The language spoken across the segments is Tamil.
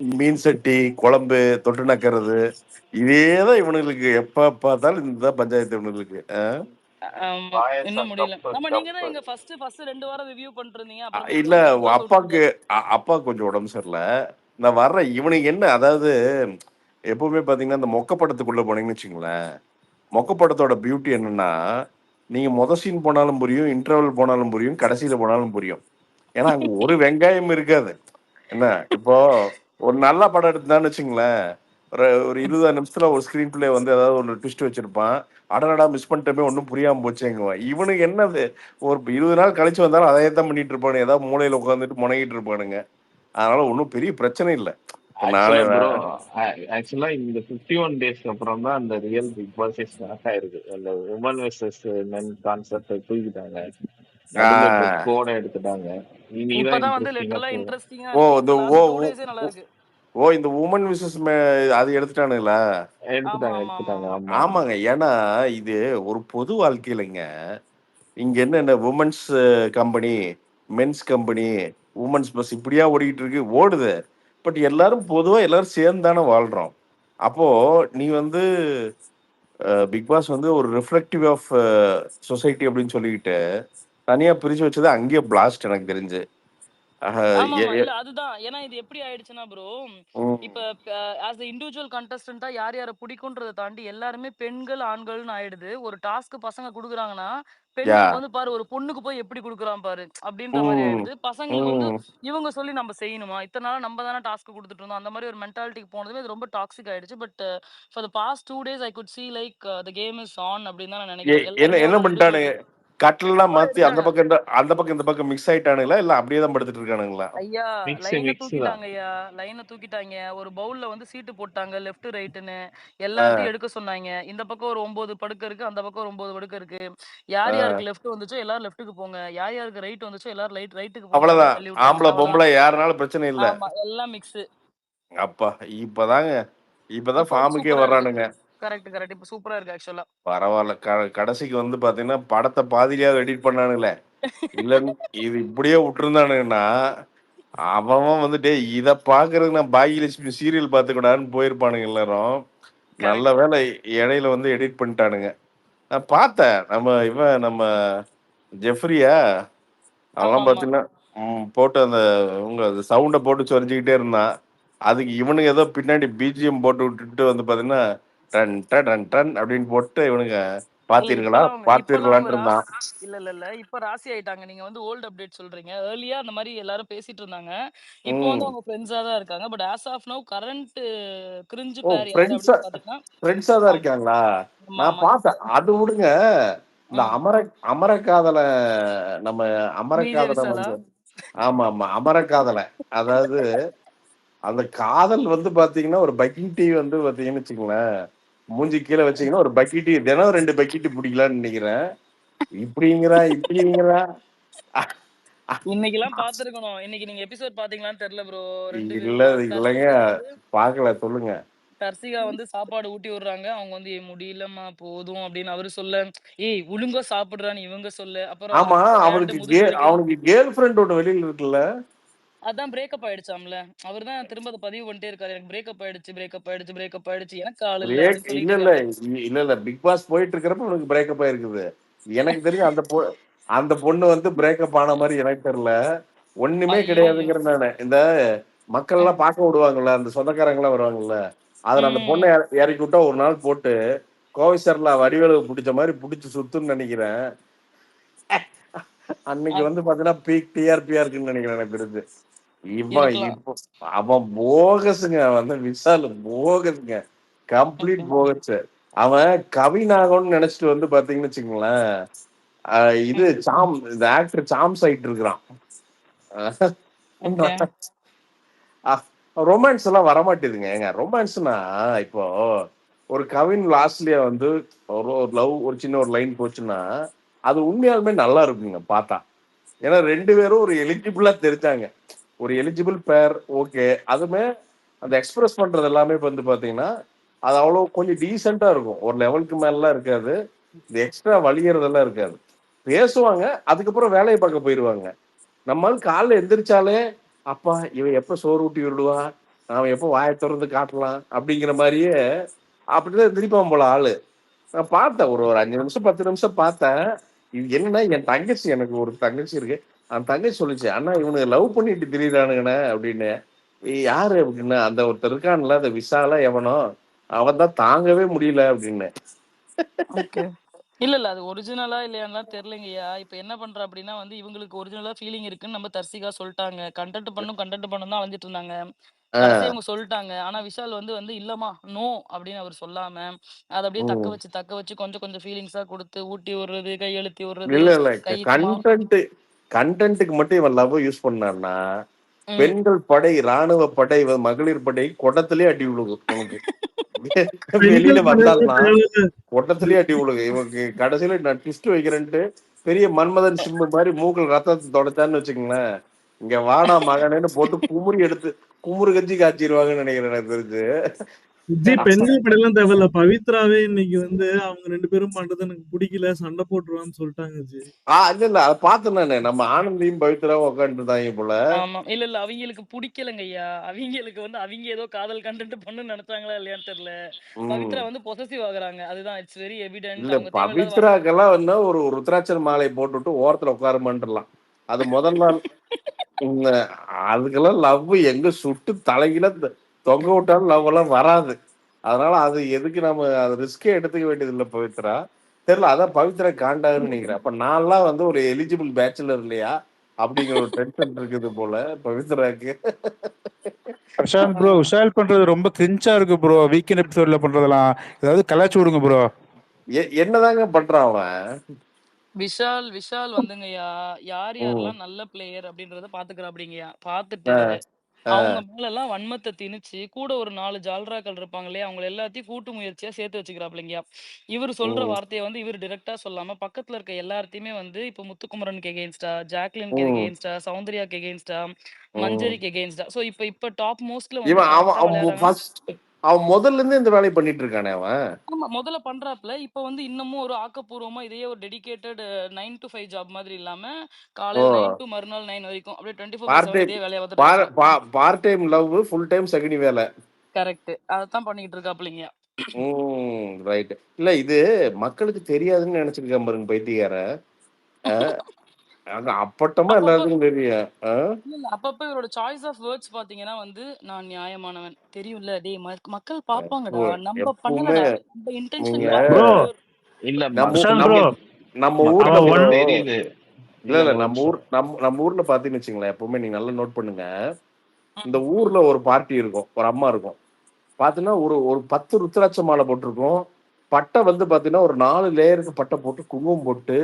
மீன் சட்டி, குழம்பு, தொட்டு நக்கறது. இதேதான் இவனுங்களுக்கு எப்ப பார்த்தாலும் இதுதான் பஞ்சாயத்து இவனுங்களுக்கு. ஆமா. இன்னும் பாயாசம் முடியல. கப்பு ஆமா நீங்க தான் கப்பு. எங்க ஃபர்ஸ்ட் 2 வாரம் ரிவ்யூ பண்ணிருந்தீங்க. அப்புறமா இல்ல தான் பிக் பாஸ் விட்டீங்க. அப்பாக்கு அப்பாவுக்கு கொஞ்சம் உடம்பு சரியில்ல. நான் வர்ற இவனுக்கு என்ன அதாவது எப்பவுமே பாத்தீங்கன்னா இந்த மொக்க படத்துக்குள்ள போனீங்கன்னு வச்சுங்களேன். மொக்க படத்தோட பியூட்டி என்னன்னா, நீங்க மொத சீன் போனாலும் புரியும், இன்டர்வல் போனாலும் புரியும், கடைசியில போனாலும் புரியும். ஏன்னா அங்க ஒரு வெங்காயம் இருக்காது. என்ன இப்போ ஒரு நல்ல படம் எடுத்தான்னு வச்சுங்களேன், ஒரு 20 நிமிஷத்துல ஒரு ஸ்கிரீன் பிளே வந்து ஏதாவது ஒரு ட்விஸ்ட் வச்சிருப்பான். அடடா மிஸ் பண்ணிட்டோமே ஒன்றும் புரியாம போச்சேங்குவான். இவனுக்கு என்னது ஒரு 20 நாள் கழிச்சு வந்தாலும் அதே தான் பண்ணிட்டு இருப்பானு, ஏதாவது மூலையில உட்காந்துட்டு முனகிட்டு இருப்பானுங்க. அதனால ஒன்றும் பெரிய பிரச்சனை இல்லை. இப்போ நானே ஆக்சுவலா ப்ரோ, ஆக்சுவலா இந்த 51 டேஸ்க்கு அப்புறம் தான் அந்த ரியல் பிக் பாஸே ஸ்டார்ட் ஆயிருக்கு. அந்த உமன் வெர்சஸ் மென் கான்செப்டை தூக்கிட்டாங்க. நடுவில் ட்ரெஸ் ஆஹ் கோடை எடுத்துட்டாங்க. இனிதான் இப்பதான் வந்து இன்ட்ரெஸ்டிங்கா லிட்டரலா போகும். இன்ட்ரெஸ்டிங்கா ஓ இருக்கு. இந்த இந்த ஓ லாஸ்ட் 2 ஓ டேஸே நல்லா ஓ இருக்கு. ஓ, இந்த உமன் விசஸ் அது எடுத்துட்டானுங்களா? ஆமா எடுத்துட்டாங்க ஆமா ஆமா எடுத்துட்டாங்க ஆமா. ஆமா. ஆமாங்க. ஏன்னா இது ஒரு பொது வாழ்க்கையிலங்க. இங்க என்ன women's company, men's company, women's bus இப்படியா ஓடிக்கிட்டு இருக்கு? ஓடுது. பட் எல்லாரும் பொதுவா எல்லாரும் சேர்ந்து தானே வாழ்றோம். அப்போ நீ வந்து பிக் பாஸ் வந்து ஒரு ரிஃப்ளெக்டிவ் ஆஃப் சொசைட்டி அப்படின்னு சொல்லிக்கிட்டு தனியா பிரிச்சு வச்சது அங்கேயே பிளாஸ்ட் எனக்கு தெரிஞ்சு. ஆஹ் எ- ஆமாமா. எ- இல்ல அதுதான். ஏன்னா இது எப்படி ஆயிடுச்சுன்னா ப்ரோ, ம். இப்ப ஆஸ் அ இண்டிவிஜுவல் கண்டஸ்டன்ட்டா யார் யார புடிக்கும்ன்றத தாண்டி எல்லாருமே பெண்கள், ஆண்கள்னு ஆயிடுது. ஒரு டாஸ்க் பசங்க குடுக்குறாங்கன்னா, யா. பெண்ணுக்கு வந்து பாரு ஒரு பொண்ணுக்கு போய் எப்படி குடுக்குறான் பாரு, அப்படின்ற மாரி ம். ஆயிடுது. பசங்களுக்கு வந்து ம். இவங்க சொல்லி நம்ம செய்யணுமா? இத்தன நாளா நம்ம தானே டாஸ்க் குடுத்துட்டு இருந்தோம். அந்த மாரி ஒரு மென்டாலிட்டிக்கு போனதுமே இது ரொம்ப டாக்ஸிக் ஆயிடுச்சு. But for the past 2 days I could see like the game is on அப்படின்னு தான் நான் நெனைக்கிறேன். என்ன எல்லாருமே என்ன ஒரு பண்ணிட்டானுங்க? இண்டிவிஜுவல் கட்டிலெல்லாம் கோடு மாத்தி அந்த எடுத்துட்டாங்க. பக்கம் அந்த பக்கம் இந்த பக்கம் மிக்ஸ் ஆயிட்டானுங்களா இல்ல அப்படியே தான் படுத்துட்டு இருக்கானுங்களா? ஐயா! மிக்ஸ் லைன மிக்ஸ் தான். தூக்கிட்டாங்கய்யா. லைன தூக்கிட்டாய்ங்க. ஒரு பவுல்ல வந்து சீட்டு போட்டாங்க. லெஃப்ட், ரைட்டுன்னு. ஆஹ் எல்லாத்தையும் எடுக்க சொன்னாய்ங்க. இந்த பக்கம் ஒரு 9 படுக்க இருக்கு. அந்த பக்கம் ஒரு 9 படுக்க இருக்கு. யார் ஆஹ் யாருக்கு லெஃப்ட் வந்துச்சோ எல்லாரும் லெஃப்ட்க்கு போங்க. யார் யாருக்கு ரைட் வந்துச்சோ எல்லாரும் ரைட்டுக்கு போங்க அவ்வளவுதான். அப்படின்னு தள்ளி விட்டாங்க. ஆம்பளை அவ்வளோதான். பொம்பளை யாருனாலும் பிரச்சனை இல்ல. ஆமா. எல்லாம் மிக்ஸு. அப்பா இப்பதாங்க இப்பதான் இப்ப வந்து ஃபார்முக்கே சூப்பரா இருக்கு. வர்றானுங்க. Correct, correct. இப்ப சூப்பரா இருக்கு ஆக்சுவலா. பரவாயில்ல. கடைசிக்கு வந்து பாத்தீங்கன்னா படத்தை பாதியிலேயே எடிட் பண்ணானுங்களே. இல்லன்னு இது இப்படியே விட்டுருந்தானுங்கன்னா அவன் வந்துட்டு இதை பாக்குறதுக்கு நான் பாகியலட்சுமி சீரியல் பார்த்துக்கூடாதுன்னு போயிருப்பானுங்க எல்லாரும். நல்ல கரெக்ட். வேளை இடையில வந்து எடிட் பண்ணிட்டானுங்க. நான் பார்த்தேன். நம்ம ஜெஃப்ரியா அவன்லாம் ஆமாமா. பார்த்தீங்கன்னா போட்டு அந்த உங்க சவுண்டை போட்டு சொரிஞ்சுக்கிட்டே இருந்தான். அதுக்கு இவனுங்க ஏதோ பின்னாடி பிஜிஎம் போட்டு விட்டுட்டு வந்து பார்த்தீங்கன்னா டன் டன் டன் டன் அப்படின்னு போட்டு இவனுங்க இல்ல பார்த்தீர்களா இப்பதான் அவங்க பார்த்தீர்களான் இருந்தான். இல்ல இல்ல இல்ல. இப்ப ராசி ஆயிட்டாங்க. நீங்க வந்து ஓல்ட் அப்டேட் சொல்றீங்க. ஏர்லியா அந்த மாரி எல்லாரும் பேசிட்டு இருந்தாங்க. இப்போ வந்து ம். அவங்க ஃப்ரெண்ட்ஸா தான் இருக்காங்க. But as of now current cringe ஓ பேர் யாரு ஃப்ரெண்ட்ஸா அப்படின்னு பாத்தீங்கன்னா ஃப்ரெண்ட்ஸா தான் ஆமா இருக்காங்களா? ஆமா நான் ஆமா. இப்போ பார்த்தேன். அது விடுங்க. இந்த ம். அமரக்காதலை நம்ம விஜய் அமரக்காதலை விஷாலா? வந்து ஆமா ஆமா அமரக்காதலை. அதாவது அந்த காதல் வந்து பாத்தீங்கன்னா ஒரு பக்கிங் டீ வந்து பாத்தீங்கன்னு வச்சுங்களேன், மூஞ்சி கீழே வச்சீங்கன்னா ஒரு பக்கெட் டீ தினம் 2 பக்கெட் பிடிக்கலாம்னு நினைக்கிறேன். இப்படிங்கிறா இப்படிங்கிறா. இன்னைக்கெல்லாம் பாத்துருக்கணும். இன்னைக்கு நீங்க எபிசோட் பாத்தீங்களான்னு தெரியல ப்ரோ. 2 இல்ல இல்லைங்க தர்சிகா வந்து பாக்கல சொல்லுங்க. தர்சிகா வந்து சாப்பாடு ஊட்டி விடுறாங்க. அவங்க வந்து "ஏய் முடியலம்மா போதும்" அப்படின்னு அவரு சொல்ல, "ஏய் ஒழுங்கா சாப்பிடுறான்னு" இவங்க சொல்ல, அப்புறம் ஆமா அவருக்கு விளையாண்டு அவனுக்கு முதுகு வலிக்குது. அவனுக்கு கேர்ள் ஃப்ரெண்ட் ஒன்று வெளியில இருக்குல்ல. அதான் பிரேக்கப் ஆயிடுச்சாம்ல. அவரு தான் திரும்ப அத பதிவு பண்ணிட்டே இருக்காரு. எனக்கு பிரேக்கப் ஆயிடுச்சு, பிரேக்கப் ஆயிடுச்சு, பிரேக்கப் ஆயிடுச்சு. எனக்கு ஆள் இல்ல அப்படின்னு இல்ல சொல்லிட்டு இல்ல இருக்காரு. இல்ல இல்ல பிக் பாஸ் போயிட்டு இருக்கிறப்ப உனக்கு பிரேக்கப் ஆயிருக்குது. எனக்கு தெரியும் அந்த பொண்ணு வந்து பிரேக்கப் ஆன மாதிரி எனக்கு தெரியல. ஒண்ணுமே ஐய்யய்யோ! கிடையாதுங்கிறேன் நானு. இந்த மக்கள் ம். எல்லாம் பார்க்க விடுவாங்கல்ல, அந்த சொந்தக்காரங்க எல்லாம் வருவாங்கல்ல, அதுல அந்த பொண்ணை ம். இறக்கி விட்டா ஒரு நாள் போட்டு கோவை சரலா வடிவேலு பிடிச்ச மாதிரி பிடிச்சி சுத்துன்னு நினைக்கிறேன். அன்னைக்கு அப் வந்து பாத்தீங்கன்னா பீக் டிஆர்பியா இருக்குன்னு நினைக்கிறேன் எனக்கு தெரிஞ்சு. இவன் இருக்கலாம். இப்போ அவன் போகஸுங்க. அவன் வந்து விஷால் போகஸுங்க. Complete okay. போகஸ். அவன் கவினாகம்னு நினைச்சிட்டு வந்து பாத்தீங்கன்னு வச்சுங்களேன், இது ம். இந்த ஆக்டர் சாம்ஸ் ஆயிட்டு இருக்கிறான். ஓகே. ரொமான்ஸ் எல்லாம் வரமாட்டேதுங்க. ஏங்க ரொமான்ஸ்னா இப்போ ஒரு கவின் லாஸ்ட்லயே வந்து ஒரு லவ் ஒரு சின்ன ஒரு லைன் போச்சுன்னா அது உண்மையாலுமே நல்லா இருக்குங்க பார்த்தா. ஏன்னா 2 பேரும் ஒரு எலிஜிபிளா தெரிஞ்சாங்க. ஒரு எலிஜிபிள் பேர் ஓகே. அதுமே அந்த எக்ஸ்பிரஸ் பண்றது எல்லாமே வந்து பாத்தீங்கன்னா அது அவ்வளவு கொஞ்சம் டீசெண்டா இருக்கும். ஒரு லெவலுக்கு மேலாம் இருக்காது. இந்த எக்ஸ்ட்ரா வலியறதெல்லாம் இருக்காது. பேசுவாங்க. அதுக்கப்புறம் வேலையை பார்க்க போயிருவாங்க. நம்மால் காலைல எந்திரிச்சாலே அப்பா இவன் எப்ப சோறு ஊட்டி விடுவா, அவன் எப்போ வாயை திறந்து காட்டலாம் அப்படிங்கிற மாதிரியே அப்படிதான் திருப்பான் போல ஆளு. நான் பார்த்தேன் ஒரு ஒரு 5 நிமிஷம் 10 நிமிஷம் பார்த்தேன். இது என்னன்னா என் தங்கச்சி, எனக்கு ஒரு தங்கச்சி இருக்கு. அந்த தங்கச்சி சொல்லுச்சு, அண்ணா இவனுக்கு லவ் பண்ணிட்டு திரியிறானுங்கண்ணே அப்படின்னு. யாரு அப்படின்னா, அந்த ஒருத்தர் இருக்கான்ல அந்த விஷாலா எவனோ, அவன் தான் தாங்கவே முடியல அப்படின்னு. ஓகே. இல்ல அது ஒரிஜினலா இல்லையான்லாம் தெரியலங்கய்யா. இப்ப என்ன பண்றா அப்படின்னா வந்து இவங்களுக்கு ஒரிஜினலா ஃபீலிங் இருக்குன்னு நம்ம தர்சிகா சொல்ட்டாங்க. கன்டென்ட் பண்ணும் தான் அலைஞ்சுட்டு இருந்தாங்க. கடைசியா ஆஹ் இவங்க சொல்ட்டாங்க. ஆனா விஷால் வந்து இல்லம்மா, நோ அப்படின்னு அவர் சொல்லாம, அத அப்படியே உம் தக்க வச்சு கொஞ்சம் கொஞ்சம் ஃபீலிங்ஸா குடுத்து, ஊட்டி விடுறது, கையெழுத்தி விடுறது, இல்ல இல்ல கையுமா கண்டென்ட் கண்டென்ட்டுக்கு மட்டும் இவன் லவ் யூஸ் பண்ணான்னா, ம். பெண்கள் படை, ராணுவ படை, மகளிர் படை குடத்திலே அடி விழுகும் உனக்கு. வெளியில பெண்கள் படையெல்லாம் வந்தால்னா தேவையில்ல. கொட்டத்திலேயே அடி விழுகு. இவனுக்கு கடைசியில நான் ட்விஸ்ட் வைக்கிறேன்ட்டு பெரிய மன்மதன் சிம்பு மாதிரி மூக்கில் ரத்தத்தை தொடச்சான்னு வச்சுக்கங்களேன், இங்க வாடா மகனேன்னு போட்டு குமுறு கஞ்சி காய்ச்சிருவாங்கன்னு நினைக்கிறேன் எனக்கு தெரிஞ்சு. விஜய் பெண்கள் படையெல்லாம் தேவையில்ல. பவித்ராவே இன்னைக்கு வந்து அவங்க 2 பேரும் பண்றது எனக்கு பிடிக்கல, சண்டை போட்டுருவான்னு சொல்லிட்டாங்க விஜய். இல்ல இல்ல அதை பார்த்தேன் நானு. நம்ம ஆனந்தியும் பவித்ராவும் உட்காந்துட்டு இருந்தாங்க போல. ஆமா. இல்ல அவிங்களுக்கு புடிக்கலங்கய்யா. அவிங்களுக்கு வந்து அவிங்க ஏதோ காதல் கன்டென்ட் பண்ணுன்னு நெனச்சாங்களா இல்லையான்னு தெரியல. ம் பவித்ரா வந்து பொசசிவ் ஆகுறாங்க. அதுதான் இட்ஸ் வெரி எவிடென்ட். இல்ல அவங்க தேவையில்லாத வார்த்தை பவித்ராக்கெல்லாம் வந்து ஒரு ருத்ராட்சர் மாலை போட்டுட்டு ஓரத்துல உட்காருமான்லாம். அது முதல் நாள். உம், அதுக்கெல்லாம் லவ் எங்க சுட்டு தலையில தொங்க விட்டாலும் லவ் எல்லாம் வராது. அதனால அது எதுக்கு நம்ம அது ரிஸ்கே எடுத்துக்க வேண்டியது இல்லை பவித்ரா. தெரியல, அதான் பவித்ரா காண்டாகுன்னு நினைக்கிறேன். அப்ப நான்லாம் வந்து ஒரு எலிஜிபிள் பேச்சுலர் இல்லையா அப்படிங்கிற ஒரு டென்ஷன் இருக்குது போல பவித்ராக்கு. பிரசாந்த் ப்ரோ, விஷால் பண்றது ரொம்ப கிரிஞ்சா இருக்கு ப்ரோ. வீக்கெண்ட் எபிசோட்ல பண்றதெல்லாம் ஏதாவது கலாச்சு விடுங்க ப்ரோ. என்னதாங்க பண்றான் அவன்? விஷால் வந்துங்கய்யா, யார் ம், யாரெல்லாம் நல்ல பிளேயர் அப்படின்றத பாத்துக்கிறாப்படிங்கய்யா. பாத்துட்டு, ஆஹ், அவங்க ஆஹ், மேலலாம் வன்மத்த திணிச்சு, கூட ஒரு 4 ஜால்ராக்கள் இருப்பாங்க இல்லையா? அவங்கள எல்லாத்தையும் கூட்டு முயற்சியா சேர்த்து வச்சுக்கிறாப்புலங்கய்யா. இவரு சொல்ற ம், வார்த்தைய வந்து இவரு டைரக்ட்டா சொல்லாம, பக்கத்துல இருக்க எல்லார்த்தையுமே வந்து இப்ப முத்துக்குமரனுக்கு எகெயின்ஸ்டா, ஜாக்லினுக்கு ம், எகெயின்ஸ்டா, சௌந்தர்யாக்கு எகெயின்ஸ்டா, ம். மஞ்சரிக்கு எகெயின்ஸ்டா. ஸோ இப்ப டாப் மோஸ்ட்ல வந்து இவன் அவன் கரெக்ட்டா அவன் விளையாடுறவன் ஃபர்ஸ்ட் அவன் முதல்ல இருந்து இந்த வேலையை பண்ணிட்டு இருக்கானே அவன். ஆமா. முதல்ல பண்றாப்ல. இப்ப வந்து இன்னமும் ஒரு ஆக்கப்பூர்வமா இதையே ஒரு டெடிகேட்டட் 9 to 5 ஜாப் மாதிரி இல்லாம, ஓ காலையில 9 to மறுநாள் 9 வரைக்கும். அப்படியே பார்ட் 24/7 டைம் இதே வேலையா பார்த்துட்டு இருக்காப்ல. Part time love full time Shakuni வேலை. கரெக்ட். அதத்தான் பண்ணிட்டு இருக்காப்லைங்க. ரைட். இல்ல இது மக்களுக்கு தெரியாதுன்னு நினைச்சிருக்கேன் பாருங்க பைத்தியக்காரன். அஹ், அது அப்பட்டமா அப்பப்ப எல்லாருக்கும் தெரியும். அப்பப்ப இவரோட சாய்ஸ் ஆஃப் வேர்ட்ஸ் பாத்தீங்கன்னா வந்து, நான் நியாயமானவன். தெரியும்ல டேய் மக்கள் பாப்பாங்கடா. நம்ம எப்பவுமே பண்ணலடா. நம்ம இன்டென்ஷன் நீங்க வேற ப்ரோ, பியூர். இல்ல நம்ம பிரசாந்த் நம்ம ப்ரோ, நம்ம ஊர்ல அவன் மக்களுக்கு ப்ரோ. ஒன் தெரியுது. இல்ல இல்ல இல்ல ஒரு நம்ம ஊர் நிமிஷம். நம்ம ஊர்ல பாத்தீங்கன்னு வச்சுங்களேன், எப்பவுமே நீங்க நல்லா நோட் பண்ணுங்க. இந்த ஊர்ல ஒரு பார்ட்டி இருக்கும், ஒரு அம்மா இருக்கும். பாத்தீங்கன்னா ஒரு ஒரு 10 ருத்ராட்ச மாலை போட்டிருக்கும். பட்டை வந்து பாத்தீங்கன்னா ஒரு 4 லேயருக்கு பட்டை போட்டு குங்குமம் போட்டு,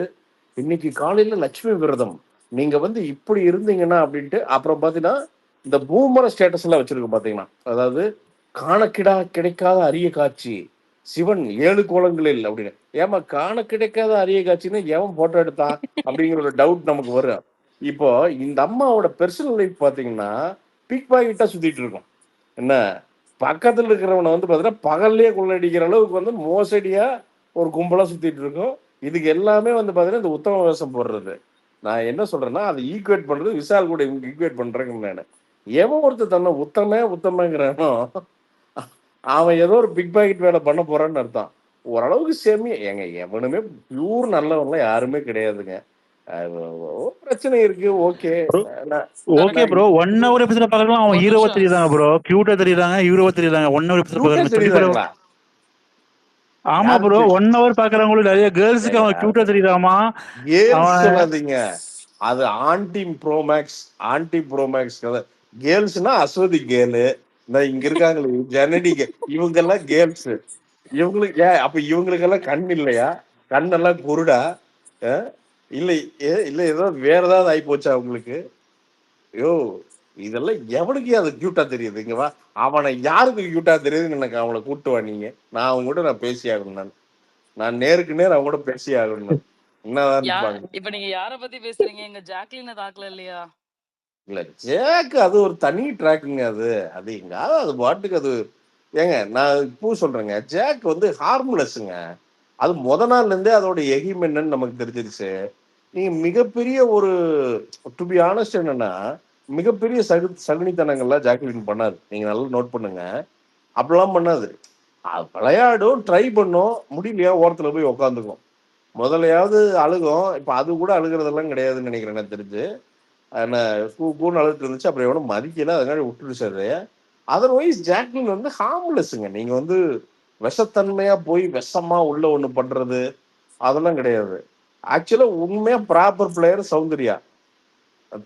இன்னைக்கு காலையில லட்சுமி விரதம், நீங்க வந்து இப்படி இருந்தீங்கன்னா அப்படின்ட்டு. அப்புறம் பாத்தீங்கன்னா இந்த பூமர ஸ்டேட்டஸ் எல்லாம் வச்சிருக்கு பாத்தீங்கன்னா, அதாவது கிடைக்காத அரிய காட்சி, சிவன் 7 கோலங்களில் அப்படின்னு. ஏமா காண கிடைக்காத அரிய காட்சின்னு எவன் போட்டோ எடுத்தான் அப்படிங்கிற ஒரு டவுட் நமக்கு வரும். இப்போ இந்த அம்மாவோட பெர்சனல் லைஃப் பாத்தீங்கன்னா பிக் பாக்கெட்டா சுத்திட்டு இருக்கும். என்ன, பக்கத்துல இருக்கிறவனை வந்து பாத்தீங்கன்னா பகல்லையே கொள்ளடிக்கிற அளவுக்கு வந்து மோசடியா ஒரு கும்பலா சுத்திட்டு இருக்கும். இதுக்கு எல்லாமே வந்து பாத்தீங்கன்னா இந்த உத்தம வேஷம் போடுறது. நான் என்ன சொல்றேன்னா அதை ஈக்குவேட் பண்றது விஷால் கூட இவங்க ஈக்குவேட் பண்றேங்க நான். எவன் ஒருத்தர் தன்னை உத்தமங்கிறானோ அவன் ஏதோ ஒரு பிக் பாக்கெட் வேலை பண்ண போறான்னு அர்த்தம். ஓரளவுக்கு செமி ஏங்க, எவனுமே பியூர் நல்லவன்லாம் யாருமே கிடையாதுங்க. பிரச்சனை இருக்கு, okay. Bro, okay correct. Bro. 1 hour எபிசோட பார்க்கலாம். அவன் ஒரு ஹீரோவா நிமிஷம். தெரியுதாங்க ப்ரோ. கியூட்டா தெரியுதாங்க, ஹீரோவா தெரியுதாங்க. 1 ஹவர் எபிசோட கியூட்டா பார்க்கறாங்க. 24 hours. தெரியுதாங்களா? ஆமா ப்ரோ, யாருக்கு? 1 ஹவர் பார்க்கறவங்களுக்கு நிறைய கேர்ள்ஸுக்கு அவன் கியூட்டா தெரியுதாமா. கேர்ள்ஸ் அவன் சொல்லாதீங்க. அது ஆன்டி ப்ரோமேக்ஸ் கதை. கேர்ள்ஸ்னா அஸ்வதி கேர்ளு, இந்த இங்க இருக்காங்களே ஜனனி இவங்க எல்லாம் கேர்ள்ஸ். இவங்களுக்கு ஏன் அப்ப இவங்களுக்கெல்லாம் கண் இல்லையா? கண்ணெல்லாம் குருடா? அஹ்? இல்ல இல்ல ஏதோ வேற ஏதாவது ஆகி போச்சா அவங்களுக்கு? ஐயோ, இதெல்லாம் எவனுக்கு அது கியூட்டா தெரியுது? இங்க வா, அவனை யாருக்கு கியூட்டா தெரியுதுன்னு எனக்கு அவனை கூட்டு வா நீங்க. நான் அவங்க கூட நான் பேசி ஆகணும். நான் நேருக்கு நேர் அவங்க கூட பேசி ஆகணும். என்னதான் இருப்பாங்க. இப்ப நீங்க யார பத்தி பேசுறீங்க? எங்க ஜாக்லின தாக்கல இல்லையா? இல்ல ஜேக் அது ஒரு தனி ட்ராக்குங்க. அது அது எங்காவது அது பாட்டுக்கு அது. ஏங்க நான் இப்போ சொல்றேங்க, ஜேக் வந்து ஹார்ம்லெஸ்ஸுங்க. அது நாள்ல இருந்தே அதோட எகிம் என்னன்னு நமக்கு தெரிஞ்சிருச்சு. நீங்க மிகப்பெரிய ஒரு டு பி ஆனஸ்ட் என்னன்னா, மிகப்பெரிய சகுனித்தனங்கள்லாம் ஜாக்லின் பண்ணாது. நீங்க நல்லா நோட் பண்ணுங்க. அப்படிலாம் பண்ணாது. விளையாடும், ட்ரை பண்ணும், முடியலையா ஓரத்துல போய் உட்காந்துக்கும். முதலையாவது அழுகும். இப்ப அது கூட அழுகுறதெல்லாம் கிடையாதுன்னு நினைக்கிறேன் எனக்கு தெரிஞ்சு. ஆனா கூன்னு அழுதுட்டு இருந்துச்சு. அப்புறம் எவனும் மதிக்கல. அதனால விட்டுருச்சாரு. அதர்வைஸ் ஜாக்லின் வந்து ஹார்ம்லெஸ்ஸுங்க. நீங்க வந்து விஷத்தன்மையா போய் விஷமா உள்ள ஒண்ணு பண்றது அதெல்லாம் கிடையாது. ஆக்சுவலா உண்மையா ப்ராப்பர் பிளேயர் சௌந்தர்யா.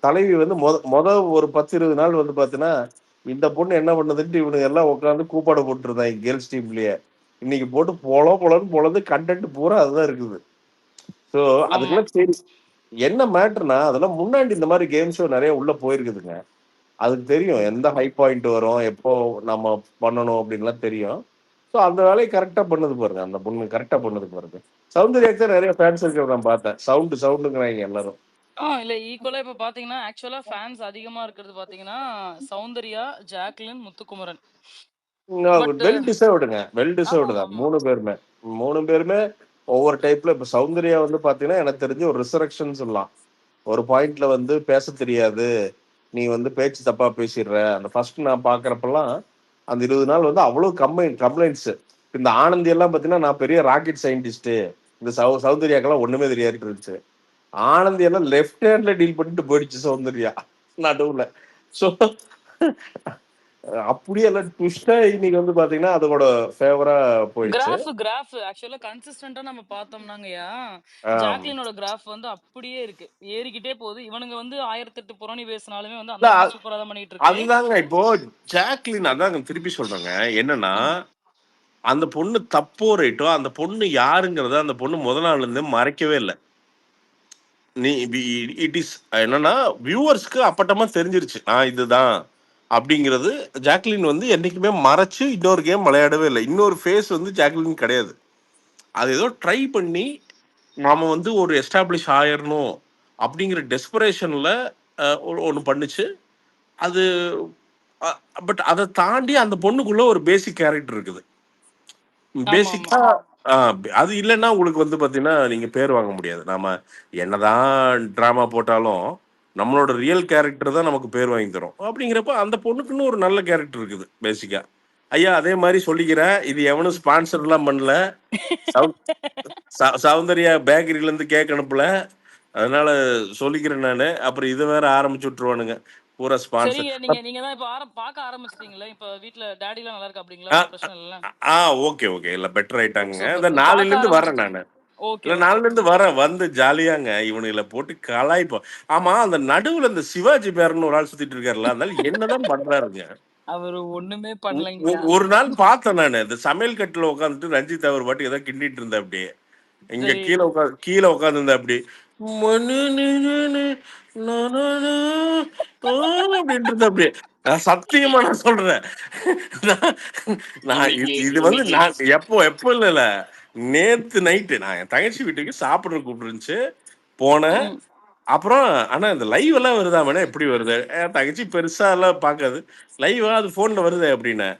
தலைவி வந்து மொத ஒரு 10-20 நாள் வந்து பாத்தீங்கன்னா, இந்த பொண்ணு என்ன பண்ணுதுன்ட்டு இவனுங்க எல்லாம் உட்காந்து கூப்பாடு போட்டுருந்தாங்க கேர்ள்ஸ் டீம்லயே. இன்னைக்கு போட்டு பொலன்னு பொலந்து கண்டென்ட் பூரா அதுதான் இருக்குது. ஸோ ஆமா. அதுக்கெல்லாம் சரி என்ன மேட்டர்னா, அதெல்லாம் முன்னாடி இந்த மாதிரி கேம் ஷோ நிறைய உள்ள போயிருக்குதுங்க. அதுக்கு தெரியும் எந்த ஹை பாயிண்ட் வரும், எப்போ நம்ம பண்ணணும் அப்படின்லாம் தெரியும். ஸோ அந்த வேலையை கரெக்டா பண்ணுது பாருங்க. அந்த பொண்ணு கரெக்டா பண்ணுது பாருங்க. சௌந்தர்யாக்கு தான் நிறைய ஃபேன்ஸ் இருக்கிறத நான் பார்த்தேன். சவுண்டுங்கிறாங்க எல்லாரும். இல்ல ஈக்குவலா இப்ப பாத்தீங்கன்னா, ஆக்சுவலா ஃபேன்ஸ் அதிகமா இருக்கிறது பாத்தீங்கன்னா, Soundarya, Jacqueline, Muthukumaran. But well டிசர்வ்டுங்க. வெல் டிசர்வ்டு தான் ஆமாமாமா. 3 பேருமே. 3 பேருமே ஒவ்வொரு டைப்ல. இப்ப சௌந்தர்யா வந்து பாத்தீங்கன்னா எனக்கு தெரிஞ்சு ஒரு ரிசரக்ஷன் சொல்லலாம். ஒரு பாயிண்ட்ல வந்து பேச தெரியாது, நீ வந்து பேச்சு தப்பா பேசிடுற. அந்த ஃபர்ஸ்ட் நான் பாக்குறப்பெல்லாம் அந்த 20 நாள் வந்து அவ்வளவு கம்ப்ளைண்ட்ஸ். இந்த ஆனந்தி எல்லாம் பாத்தீங்கன்னா நான் பெரிய ராக்கெட் சயின்டிஸ்ட், இந்த சௌந்தர்யாக்கெல்லாம் ஒண்ணுமே தெரியாது இருந்துச்சு. ஆனந்தி எல்லாம் லெஃப்ட் ஹேண்ட்ல டீல் பண்ணிட்டு போயிடுச்சு சௌந்தர்யா நடுவுல. ஸோ அப்படியே எல்லாம் ட்விஸ்டா இன்னைக்கு வந்து பாத்தீங்கன்னா அதோட ஃபேவரா போயிடுச்சு. கிராஃப் ஆக்சுவலா கன்சிஸ்டன்ட்டா நம்ம பார்த்தோம்னாங்கய்யா, ஆம். ஜாக்லினோட கிராஃப் வந்து அப்படியே இருக்கு. ஏறிக்கிட்டே போகுது. இவனுங்க வந்து 1008 புரணி பேசினாலுமே வந்து இல்ல, அந்த பொண்ணு சூப்பரா தான் பண்ணிட்டு இருக்கு. அதுதாங்க இப்போ ஜாக்லின் அதாங்க திருப்பி சொல்றேங்க. என்னன்னா ம். அந்த பொண்ணு தப்போ ரைட்டோ அந்த பொண்ணு யாருங்கிறத அந்த பொண்ணு முத நாள்ல இருந்து மறைக்கவே இல்லை. நீ இட் இஸ் என்னன்னா வியூவர்ஸ்க்கு அப்பட்டமா தெரிஞ்சிருச்சு நான் இதுதான் அப்படிங்கிறது. ஜாக்லின் வந்து என்னைக்குமே மறைச்சு இன்னொரு கேம் விளையாடவே இல்லை. இன்னொரு ஃபேஸ் வந்து ஜாக்லின் கிடையாது. அது ஏதோ ட்ரை பண்ணி நாம வந்து ஒரு எஸ்டாப்ளிஷ் ஆயிரணும் அப்படிங்கிற டெஸ்பரேஷன்ல ஒன்று பண்ணுச்சு. அது பட் அதை தாண்டி அந்த பொண்ணுக்குள்ள ஒரு பேசிக் கேரக்டர் இருக்குது. ஆமா, ஆமா. பேசிக்கா அது இல்லைன்னா உங்களுக்கு வந்து பாத்தீங்கன்னா நீங்க பேர் வாங்க முடியாது. நாம என்னதான் டிராமா போட்டாலும் நம்மளோட ரியல் கேரக்டர் தான் நமக்கு பேர் வாங்கி தரும். அப்படிங்கிறப்ப அந்த பொண்ணுக்குன்னு ஒரு நல்ல கேரக்டர் இருக்குது பேசிக்கா. ஐயா அதே மாதிரி சொல்லிக்கிறேன். இது எவனும் ஸ்பான்சர்லாம் பண்ணல. சௌந்தர்யா பேக்கரியில இருந்து கேக் அனுப்பல. அதனால சொல்லிக்கிறேன் நானு. அப்புறம் இதை வேற ஆரம்பிச்சு விட்டுருவானுங்க பூரா ஸ்பான்சர். சரிங்க. நீங்க தான் இப்ப பார்க்க ஆரம்பிச்சிட்டீங்களா? இப்ப வீட்ல டாடிலாம் நல்லா இருக்கா அப்படிங்களா? ஒண்ணும் பிரச்சனை இல்லல்ல? ஓகே ஓகே இல்ல பெட்டர் ஆயிட்டாங்க. சூப்பர். இந்த நாளையில பார்க்க இருந்து வரேன் ஆரம்பிச்சிட்டீங்க. நானு. ஓகே, இல்ல ஓகே, நாளைல ஓகே. இருந்து வரேன். வந்து ஜாலியாங்க இவனுங்களை போட்டு கலாய்ப்போம். ஆமா அந்த நடுவுல இந்த சிவாஜி பேரன்னு ஒரு ஆள் சுத்திட்டு இருக்காருல்ல, அதனால என்னதான் பண்றாருங்க. அவரு ஒண்ணுமே பண்ணலைங்கய்யா. ஒரு நாள் பார்த்தேன் நானு. இந்த சமையல் கட்டுல உட்காந்துட்டு ரஞ்சித் அவர் பாட்டுக்கு ஏதோ கிண்டிட்டு இருந்தா அப்படியே. இங்க சரி. கீழே உட்காந்து இருந்தா அப்படி அப்படின்ட்டு இருந்தா அப்படியே. நான் சத்தியமா நான் சொல்றேன். நான் நான் இன்னைக்கு இது வந்து இன்னைக்கு நான் எப்போ இல்ல நேத்து நைட்டு நான் என் தங்கச்சி வீட்டுக்கு சாப்பிட கூப்பிட்டுருந்துச்சு போனேன். ம். அப்புறம் ஆனா இந்த லைவ் எல்லாம் வருதா மேடம் எப்படி வருது? என் தங்கச்சி பெருசா எல்லாம் பார்க்காது. லைவா அது போன்ல வருது அப்படின்னு.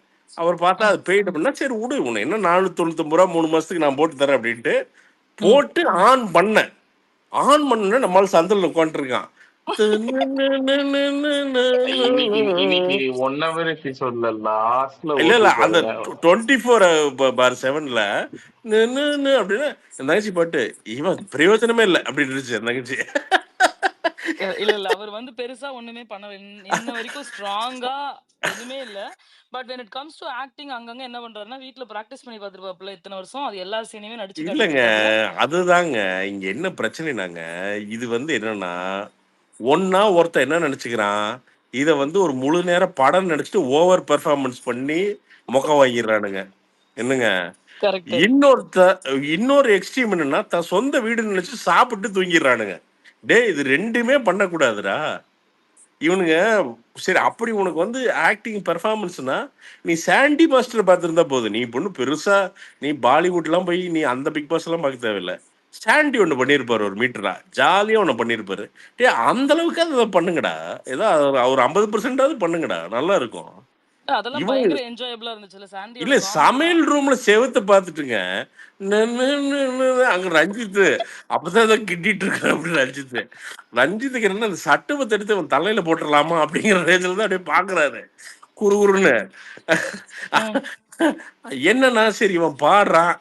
அவர் பார்த்தா ம். அது பெய்டு பண்ணா சரி விடு உன்னை என்ன 499 ரூபா 3 மாசத்துக்கு நான் போட்டு தரேன் அப்படின்ட்டு ம். போட்டு ஆன் பண்ணேன். ஆன் பண்ண நம்மளால சந்தில் உட்காந்துருக்கான். இன்னைக்கு இன்னைக்கு 1 ஹவர் எபிசோட்ல லாஸ்ட்ல இல்ல இல்ல ஓட்டி அந்த பாருங்க. 24/7 அப்படின்னா என் தங்கச்சி பாட்டு இவன் பிரயோஜனமே இல்லை அப்படின்னு இருந்துச்சு என் தங்கச்சி. இல்ல. அவர் வந்து பெருசா ஒண்ணுமே பண்ணல. இன்ன வரைக்கும் ஸ்ட்ராங்கா எதுவுமே இல்ல. But when it comes to acting அங்கங்க என்ன பண்றாருன்னா, வீட்ல பிராக்டிஸ் பண்ணி பார்த்திருப்பாப்புல இத்தன வருஷம். அது எல்லா சீனையுமே நடிச்சு காட்டிட்டு இல்லைங்க இருக்காப்புல. அதுதாங்க இங்க என்ன பிரச்சனைனாங்க. இது வந்து என்னன்னா ஒன்னா ஒருத்தன் என்ன நினைச்சுக்கிறான், இத வந்து ஒரு முழு நேர படம் நடிச்சுட்டு ஓவர் பெர்ஃபார்மன்ஸ் பண்ணி முகம் வாங்கிடுறானுங்க. என்னங்க கரெக்ட். இன்னொரு எக்ஸ்ட்ரீம் என்னன்னா தன் சொந்த வீடு நினைச்சு சாப்பிட்டு தூங்கிடுறானுங்க. டேய் இது ரெண்டுமே பண்ணக்கூடாதுடா. இவனுங்க சரி அப்படி உனக்கு வந்து ஆக்டிங் பெர்ஃபார்மன்ஸ்னா நீ சாண்டி மாஸ்டர் பார்த்துருந்தா போதும். நீ பொண்ணு பெருசா நீ பாலிவுட்லாம் போய் நீ அந்த பிக் பாஸ் எல்லாம் பார்க்க தேவையில்ல. சாண்டி ஒன்று பண்ணியிருப்பாரு ஒரு மீட்டரா ஜாலியாக ஒன்று பண்ணியிருப்பாரு. டே அந்த அளவுக்கு அதை பண்ணுங்கடா. ஏதோ ஒரு 50% பண்ணுங்கடா நல்லா இருக்கும். அதெல்லாம் இவங்க பயங்கர என்ஜாயபிளா இருந்துச்சுல்ல சாண்டியோட இல்ல காமெடி சமையல் எல்லாம். ரூம்ல செவுத்த பார்த்துட்டுங்க அங்க ரஞ்சித் அப்பதான் ஏதோ கிட்டிட்டு இருக்காரு அப்படின்னு ரஞ்சித்துக்கு என்ன அந்த சட்டுவத்தை எடுத்து அவன் தலையில போட்டுடலாமா அப்படிங்கிற ரேஞ்சில தான் அப்படியே பாக்குறாரு குறுகுறுன்னு. ம். என்னன்னா சரி இவன் பாடுறான்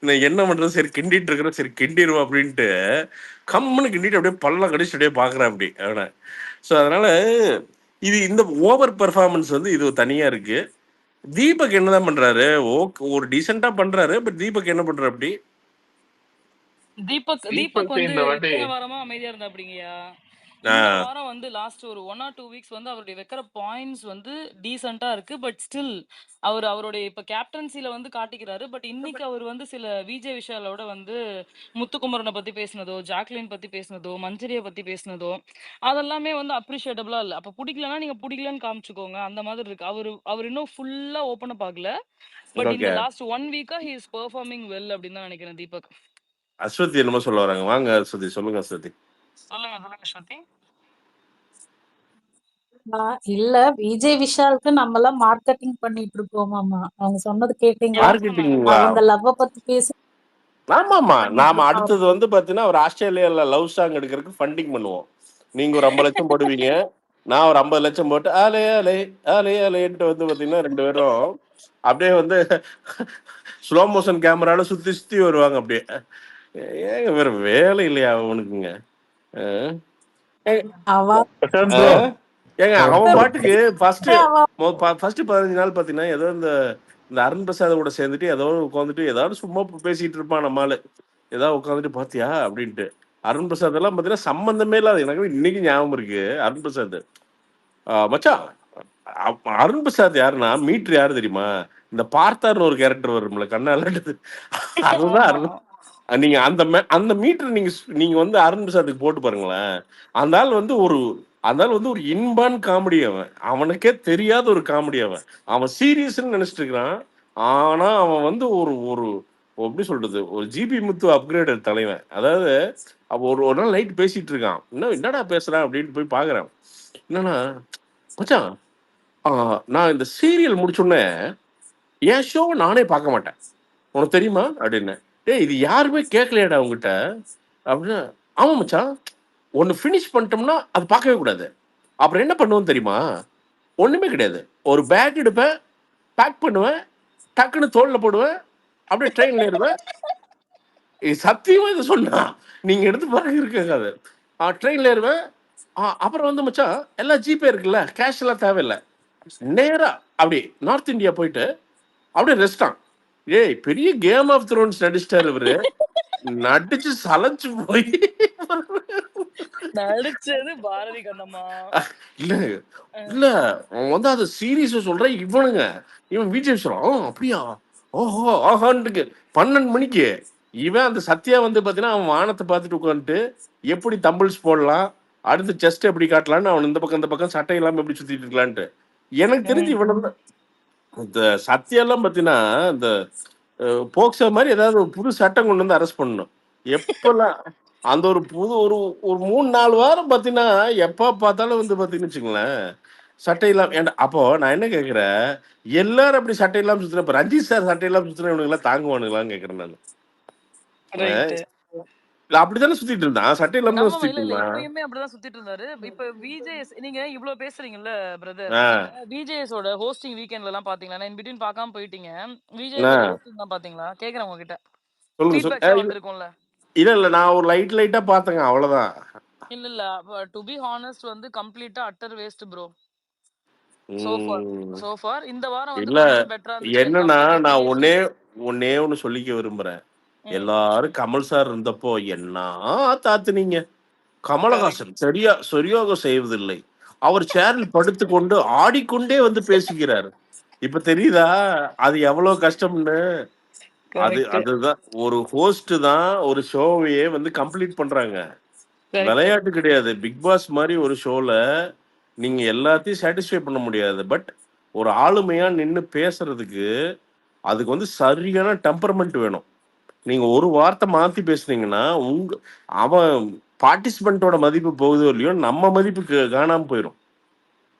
நான் என்ன பண்றது சரி கிண்டிட்டு இருக்கிறேன் சரி கிண்டிடுவோம் அப்படின்ட்டு கம்முன்னு கிண்டிட்டு அப்படியே பல்ல கடிச்சு அப்படியே பாக்குறேன் அப்படி அவனை. ஸோ அதனால இது இந்த ஓவர் பெர்ஃபார்மன்ஸ் வந்து இது தனியா இருக்கு. தீபக் என்னதான் பண்றாரு? ஓகே ஒரு டீசெண்டா பண்றாரு. பட் தீபக் என்ன பண்றாரு அப்படி? தீபக் தீபக் வந்து இந்த வாட்டி இத்தனை வாரமா அமைதியா இருந்தா அப்படிங்கயா. ஆ, இந்த வாரம் வந்து லாஸ்ட் ஒரு 1 or 2 வீக்ஸ் வந்து அவருடைய வைக்கிற பாயிண்ட்ஸ் வந்து டீசெண்டா இருக்கு. பட் ஸ்டில் அவருடைய இப்ப கேப்டன்சில வந்து காட்டிக்கிறாரு. பட் இன்னைக்கு அவர் வந்து சில விஜய் விஷாலோட வந்து முத்துக்குமரனை பத்தி பேசினதோ, ஜாக்லின் பத்தி பேசினதோ, மஞ்சரியை பத்தி பேசினதோ, அதெல்லாமே வந்து அப்ரிஷியேட்டபிளா இல்ல. அப்ப பிடிக்கலன்னா நீங்க பிடிக்கலன்னு காமிச்சுக்கோங்க. அந்த மாதிரி இருக்கு. அவர் இன்னும் ஃபுல்லா ஓப்பன் அப் ஆகல. பட் இந்த ஓகே. லாஸ்ட் 1 வீக்கா ஹி இஸ் பெர்ஃபார்மிங் வெல் அப்படின்னு தான் நினைக்கிறேன் தீபக். அஸ்வதி என்னமோ சொல்ல வராங்க. வாங்க அஸ்வதி, சொல்லுங்க அஸ்வதி. சொல்லுங்க ஸ்ருதி. இல்ல விஜய் விஷாலுக்கு நம்ம எல்லாம் மார்க்கெட்டிங் பண்ணிட்டு இருக்கோமாமா. அவங்க சொன்னது கேட்டீங்களா? யார் சொன்னா? மார்க்கெட்டிங்களா? அவங்க லவ்வ பத்தி பேசி ஆமாமா. பண்ணிட்டு நாம இருக்கோம். அடுத்தது வந்து பாத்தீங்கன்னா அவர் ஆஸ்திரேலியால லவ் சாங் எடுக்கிறதுக்கு ஃபண்டிங் பண்ணுவோம். நீங்க ஒரு 50 லட்சம் போடுவீங்க. நான் ஒரு 50 லட்சம் போட்டு ஆலே ஆலே ஆலே ஆலேன்ட்டு வந்து பாத்தீங்கன்னா 2 பேரும் அப்படியே வந்து ஸ்லோ மோஷன் கேமரால சுத்தி சுத்தி வருவாங்க அப்படியே. ஏங்க வேற வேலை இல்லையா அவனுக்குங்க? அஹ், ஏங்க அவ பிரசாந்த் ப்ரோ ஏங்க அவன் பாட்டுக்கு ஃபர்ஸ்ட் அவ ஃபர்ஸ்ட் 15 நாள் பாத்தீங்கன்னா ஏதோ இந்த இந்த அருண் பிரசாத் கூட சேர்ந்துட்டு ஏதோ உட்காந்துட்டு ஏதாவது சும்மா பேசிட்டு இருப்பான் நம்மால ஏதாவது உட்காந்துட்டு பாத்தியா அப்படின்ட்டு. அருண் பிரசாத் எல்லாம் பாத்தீங்கன்னா சம்பந்தமே இல்லாத எனக்கு இன்னைக்கு ஞாபகம் இருக்கு. அருண் பிரசாத் மச்சான் அருண் பிரசாத் யாருன்னா மீட்ரு யாரு தெரியுமா? இந்த பார்த்தார்னு ஒரு கேரக்டர் வரும்ல கண்ணால அதுதான் ஆமா. அருண். நீங்க அந்த மீட்டர் நீங்க வந்து அருண் பிரசாத்துக்கு போட்டு பாருங்களேன். அந்த ஆள் வந்து ஒரு அந்த ஆள் வந்து ஒரு இன்பான் காமெடி. அவனுக்கே தெரியாத ஒரு காமெடி. அவன் சீரியஸ்ன்னு நினைச்சிட்டு இருக்கிறான். ஆனா அவன் வந்து ஒரு ஒரு எப்படி சொல்றது ஒரு ஜிபி முத்து அப்கிரேடட் தலைவன். அதாவது அவன் ஒரு ஒரு நாள் நைட் பேசிட்டு இருக்கான். என்னடா பேசுறான் அப்படின்னு போய் பாக்குறான். என்னன்னா மச்சான் நான் இந்த சீரியல் முடிச்சோடனே என் ஷோவை நானே பார்க்க மாட்டேன் உனக்கு தெரியுமா அப்படின்னு. டேய் இது யாருமே கேட்கலையாடா உங்ககிட்ட அப்படின்னு. ஆமா மச்சான் ஒன்று ஃபினிஷ் பண்ணிட்டோம்னா அது பார்க்கவே கூடாது. அப்புறம் என்ன பண்ணுவோம் தெரியுமா? ஒண்ணுமே கிடையாது. ஒரு பேக் எடுப்பேன், பேக் பண்ணுவேன், டக்குன்னு தோல்ல போடுவேன், அப்படியே ட்ரெயின்ல ஏறுவேன். சத்தியமா இதை சொன்னா நீங்க எடுத்து பாருங்க இருக்காது. ட்ரெயின்ல ஏறுவேன். அப்புறம் வந்து மச்சான் எல்லாம் ஜிபே இருக்குல்ல, கேஷ் எல்லாம் தேவையில்லை. நேரா அப்படி நார்த் இந்தியா போயிட்டு அப்படியே ரெஸ்டான். ஏய் பெரிய கேம் ஆஃப் த்ரோன்ஸ் நடிச்சிட்டாரு இவரு. நடிச்சு சலைச்சு போய் நடிச்சது பாரதி கண்ணம்மா. இல்ல இல்ல அவன் வந்து அதை சீரியஸா சொல்றேன். இவன் விஜய் சொல்றான் அப்படியா ஓஹோ ஆஹான்ட்டு 12 மணிக்கு இவன் அந்த சத்யா வந்து பாத்தீங்கன்னா அவன் வானத்தை பார்த்துட்டு உட்காந்துட்டு எப்படி தம்பிள்ஸ் போடலாம் அடுத்து செஸ்ட் எப்படி காட்டலான்னு அவன் இந்த பக்கம் சட்டை இல்லாம எப்படி சுத்திட்டு இருக்கலான்ட்டு. எனக்கு தெரிஞ்சு இவன் இந்த சத்தியெல்லாம் பார்த்தீங்கன்னா இந்த போக்சோ மாதிரி ஏதாவது ஒரு புது சட்டம் கொண்டு வந்து அரெஸ்ட் பண்ணணும். எப்பெல்லாம் அந்த ஒரு புது ஒரு ஒரு 3-4 வாரம் பார்த்தீங்கன்னா எப்போ பார்த்தாலும் வந்து பார்த்தீங்கன்னு வச்சுங்களேன் சட்டை இல்லாம. ஏன்டா அப்போ நான் என்ன கேட்குறேன், எல்லாரும் அப்படி சட்டை இல்லாம சுற்றுறேன். இப்போ ரஞ்சித் சார் சட்டை இல்லாம சுற்றுறேன் இவனுங்கெல்லாம் தாங்குவானுங்களான்னு கேட்குறேன் நான். ரைட். அப்படித்தானே சுத்திட்டு இருந்தான், சட்டை இல்லாம தான் நம்ம சுத்திட்டு இல்ல இருந்தான். இப்பயுமே அப்படிதான் சுத்திட்டு இருந்தாரு. இப்ப விஜேஎஸ் நீங்க இவ்ளோ பேசுறீங்கல்ல பிரதர். ஆ, நீங்க விஜேஎஸோட ஹோஸ்டிங் வீக்கெண்ட்ல எல்லாம் பாத்தீங்களா? இன் பிட்வீன் பார்க்காம போயிட்டீங்க. ஆ, விஜேஎஸோட ஹோஸ்டிங் தான் பாத்தீங்களா? கேக்குறேன் உங்ககிட்ட. சொல்லுங்க ஃபீட்பேக்ஸா சொல்லு. வந்திருக்கும்ல. இல்ல நான் ஒரு லைட்டா பார்த்தேங்க அவ்வளவுதான். இல்ல டு பி ஹானஸ்ட் வந்து கம்ப்ளீட்டா utter waste bro. Um so for இந்த வாரம் வந்து இல்ல கொஞ்சம் பெட்டரா இருந்துச்சு வென் என்னன்னா கம்பேர்ட் டு நான் ப்ரீவியஸ் ஒன்னே வீக். ஒன்னே ஒண்ணு சொல்லிக்க விரும்புறேன். ம். எல்லாரும் கமல் சார் இருந்தப்போ என்ன தாத்துனீங்க. கரெக்ட். கமலஹாசன் சரியாக செய்வதில்லை. அவர் சேரில் படுத்துக்கொண்டு ஆடிக்கொண்டே வந்து பேசுகிறார். இப்ப தெரியுதா அது எவ்வளவு கஷ்டம்னு? கரெக்ட். அதுதான் ஒரு ஹோஸ்ட் தான் ஒரு ஷோவையே வந்து கம்ப்ளீட் பண்றாங்க. கரெக்ட். விளையாட்டு கிடையாது. பிக் பாஸ் மாதிரி ஒரு ஷோல நீங்க எல்லாத்தையும் சாட்டிஸ்ஃபை பண்ண முடியாது. பட் ஒரு ஆளுமையா நின்று பேசுறதுக்கு அதுக்கு வந்து சரியான டெம்பர்மெண்ட் வேணும். நீங்க ஒரு வார்த்தை மாத்தி பேசுனீங்கன்னா அவன் பார்ட்டிசிபென்ட்டோட மதிப்பு போகுதோ இல்லையோ நம்ம மதிப்பு காணாம போயிடும்.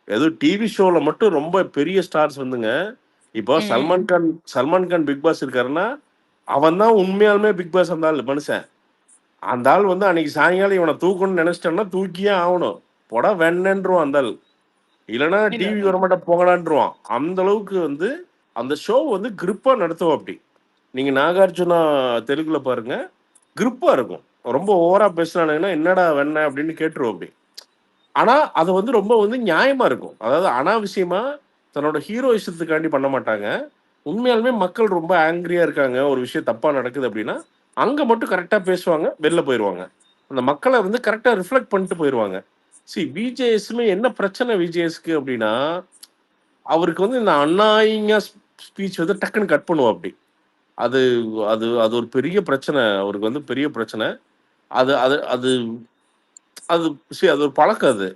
ஏதோ டிவி ஷோல மட்டும் ரொம்ப பெரிய ஸ்டார்ஸ் வந்துங்க. இப்போ சல்மான் கான் பிக் பாஸ் இருக்காருன்னா, அவன் தான் உண்மையாலுமே பிக் பாஸ் அந்த ஆள் மனுஷன். அந்த ஆள் வந்து அன்னைக்கு சாயங்காலம் இவனை தூக்கணும்னு நினைச்சிட்டோம்னா தூக்கியே ஆகணும். போடா வேணன்றுவான் அந்த ஆள். இல்லைன்னா இல்ல டிவி வரமாட்ட போகலான்றுவான். அந்த அளவுக்கு வந்து அந்த ஷோ வந்து கிரிப்பா நடத்துவோம் அப்படி. நீங்க நாகார்ஜுனா தெலுங்குல பாருங்க, கிரிப்பா இருக்கும். ரொம்ப ஓவரா பேசுனானுங்கன்னா என்னடா வெண்ண அப்படின்னு கேட்டுருவோம் அப்படி. ஆனா அது வந்து ரொம்ப வந்து நியாயமா இருக்கும். அதாவது அனாவசியமா தன்னோட ஹீரோயிசத்துக்காண்டி பண்ண மாட்டாங்க. உண்மையாலுமே மக்கள் ரொம்ப ஆங்கிரியா இருக்காங்க, ஒரு விஷயம் தப்பா நடக்குது அப்படின்னா அங்க மட்டும் கரெக்டா பேசுவாங்க, வெளில போயிருவாங்க. அந்த மக்களை வந்து கரெக்டா ரிஃப்ளெக்ட் பண்ணிட்டு போயிருவாங்க. விஜேஎஸ்மே என்ன பிரச்சனை விஜேஎஸ்க்கு அப்படின்னா, அவருக்கு வந்து இந்த அநாயிங்கா ஸ்பீச் வந்து டக்குன்னு கட் பண்ணுவோம் அப்படி. அது அது அது ஒரு பெரிய பிரச்சனை. அவருக்கு வந்து பெரிய பிரச்சனை. அது அது அது அது அது ஒரு பழக்கம் அது.